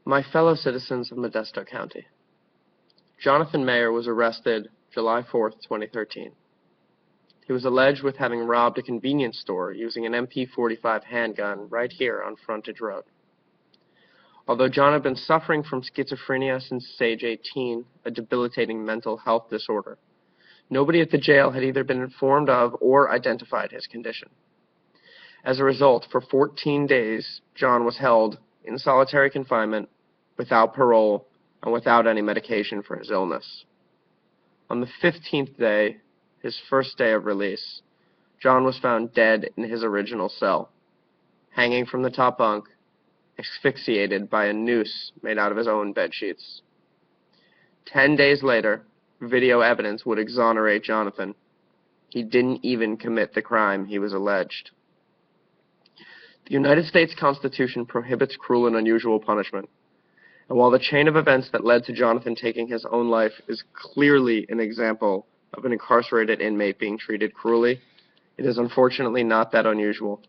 My fellow citizens of Modesto County, Jonathan Mayer was arrested July 4, 2013. He was alleged with having robbed a convenience store using an MP45 handgun right here on Frontage Road. Although John had been suffering from schizophrenia since age 18, a debilitating mental health disorder, nobody at the jail had either been informed of or identified his condition. As a result, for 14 days, John was held in solitary confinement, without parole, and without any medication for his illness. On the 15th day, his first day of release, John was found dead in his original cell, hanging from the top bunk, asphyxiated by a noose made out of his own bed sheets. 10 days later, video evidence would exonerate Jonathan. He didn't even commit the crime he was alleged. The United States Constitution prohibits cruel and unusual punishment. And while the chain of events that led to Jonathan taking his own life is clearly an example of an incarcerated inmate being treated cruelly, it is unfortunately not that unusual.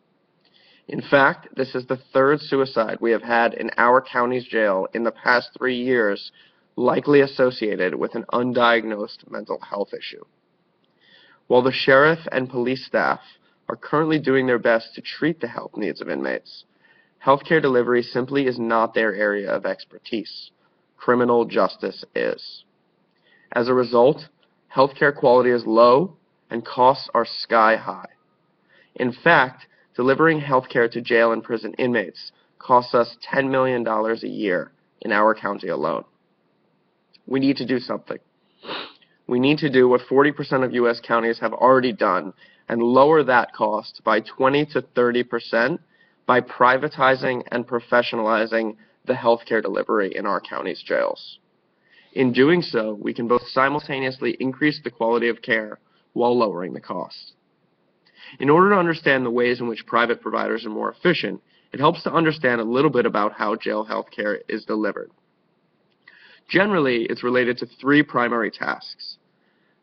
In fact, this is the third suicide we have had in our county's jail in the past 3 years, likely associated with an undiagnosed mental health issue. While the sheriff and police staff are currently doing their best to treat the health needs of inmates, healthcare delivery simply is not their area of expertise. Criminal justice is. As a result, healthcare quality is low and costs are sky high. In fact, delivering healthcare to jail and prison inmates costs us $10 million a year in our county alone. We need to do something. We need to do what 40% of U.S. counties have already done and lower that cost by 20 to 30% by privatizing and professionalizing the healthcare delivery in our county's jails. In doing so, we can both simultaneously increase the quality of care while lowering the cost. In order to understand the ways in which private providers are more efficient, it helps to understand a little bit about how jail healthcare is delivered. Generally, it's related to 3 primary tasks.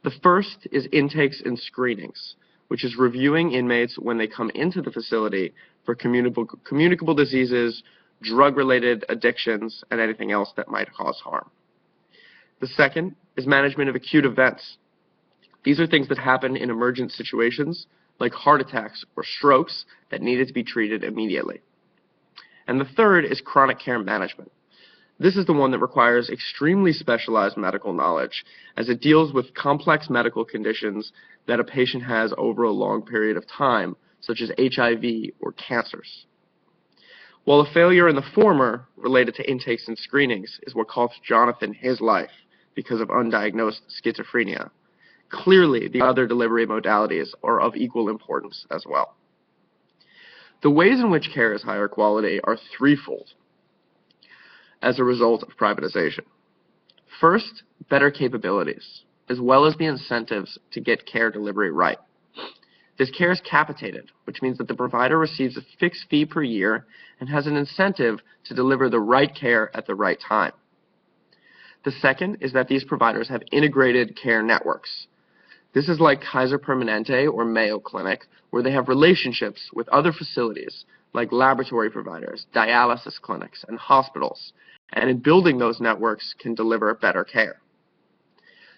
The first is intakes and screenings, which is reviewing inmates when they come into the facility for communicable diseases, drug-related addictions, and anything else that might cause harm. The second is management of acute events. These are things that happen in emergent situations, like heart attacks or strokes that needed to be treated immediately. And the third is chronic care management. This is the one that requires extremely specialized medical knowledge, as it deals with complex medical conditions that a patient has over a long period of time, such as HIV or cancers. While the failure in the former, related to intakes and screenings, is what cost Jonathan his life because of undiagnosed schizophrenia, clearly the other delivery modalities are of equal importance as well. The ways in which care is higher quality are threefold as a result of privatization. First, better capabilities, as well as the incentives to get care delivery right. This care is capitated, which means that the provider receives a fixed fee per year and has an incentive to deliver the right care at the right time. The second is that these providers have integrated care networks. This is like Kaiser Permanente or Mayo Clinic, where they have relationships with other facilities like laboratory providers, dialysis clinics, and hospitals, and in building those networks can deliver better care.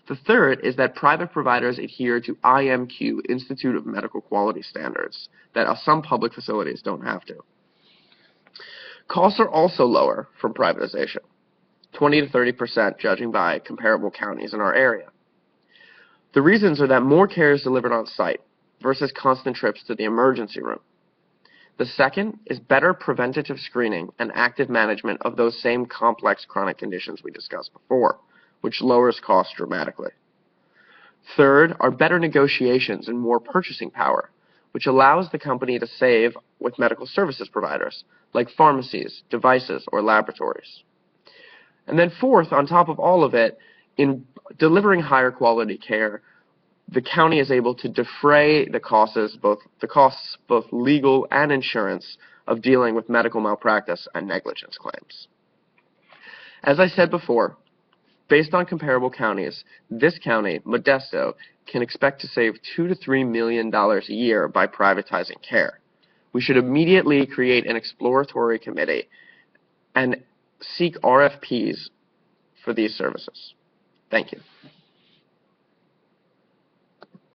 The third is that private providers adhere to IMQ, Institute of Medical Quality Standards, that some public facilities don't have to. Costs are also lower from privatization, 20 to 30% judging by comparable counties in our area. The reasons are that more care is delivered on site versus constant trips to the emergency room. The second is better preventative screening and active management of those same complex chronic conditions we discussed before, which lowers costs dramatically. Third are better negotiations and more purchasing power, which allows the company to save with medical services providers, like pharmacies, devices, or laboratories. And then fourth, on top of all of it, in delivering higher quality care, the county is able to defray the costs, both legal and insurance, of dealing with medical malpractice and negligence claims. As I said before, based on comparable counties, this county, Modesto, can expect to save $2 to $3 million a year by privatizing care. We should immediately create an exploratory committee and seek RFPs for these services. Thank you.